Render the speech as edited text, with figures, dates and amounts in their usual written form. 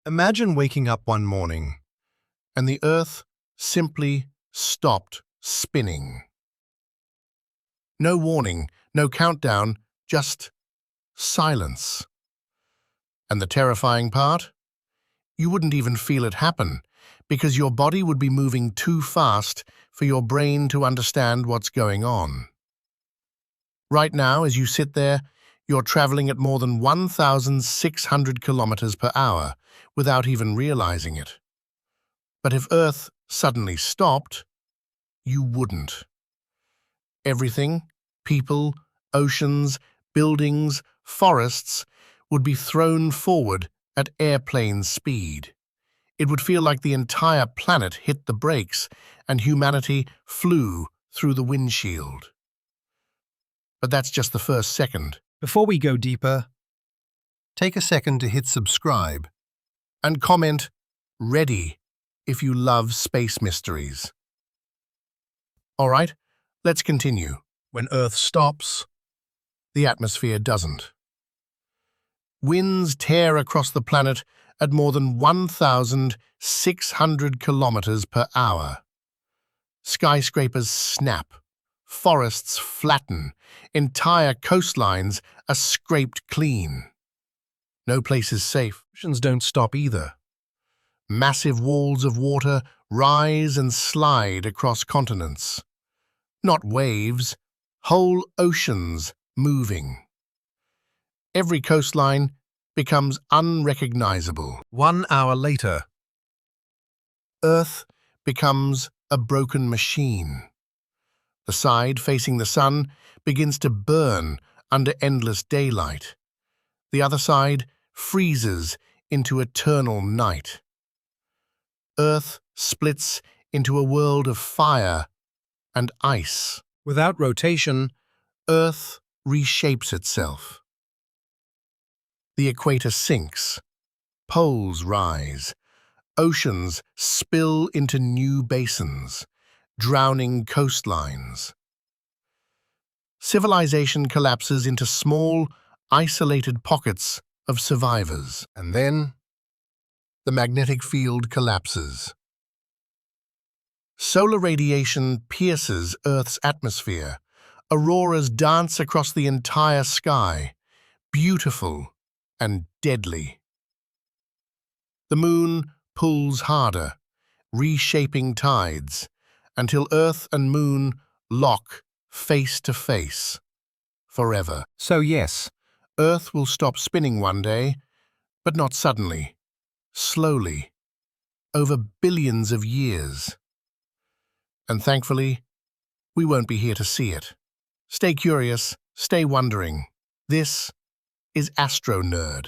Imagine waking up one morning and the Earth simply stopped spinning. No warning, no countdown, just silence. And the terrifying part? You wouldn't even feel it happen because your body would be moving too fast for your brain to understand what's going on. Right now, as you sit there, you're traveling at more than 1,600 kilometers per hour without even realizing it. But if Earth suddenly stopped, you wouldn't. Everything, people, oceans, buildings, forests, would be thrown forward at airplane speed. It would feel like the entire planet hit the brakes and humanity flew through the windshield. But that's just the first second. Before we go deeper, take a second to hit subscribe And comment, "Ready," if you love space mysteries. All right, let's continue. when Earth stops. The atmosphere doesn't. Winds tear across the planet at more than 1,600 kilometers per hour. Skyscrapers snap, forests flatten, entire coastlines are scraped clean. No place is safe. Oceans don't stop either. Massive walls of water rise and slide across continents. Not waves, whole oceans moving. Every coastline becomes unrecognizable. 1 hour later, Earth becomes a broken machine. The side facing the sun begins to burn under endless daylight. The other side freezes into eternal night. Earth splits into a world of fire and ice. without rotation, Earth reshapes itself. The equator sinks, poles rise, oceans spill into new basins, drowning coastlines. Civilization collapses into small, isolated pockets of survivors. And then, the magnetic field collapses. Solar radiation pierces Earth's atmosphere. Auroras dance across the entire sky, beautiful and deadly. The moon pulls harder, reshaping tides, until Earth and moon lock face to face, forever. so yes, Earth will stop spinning one day, but not suddenly, slowly, over billions of years. And thankfully, we won't be here to see it. Stay curious, stay wondering. This is AstroNerd.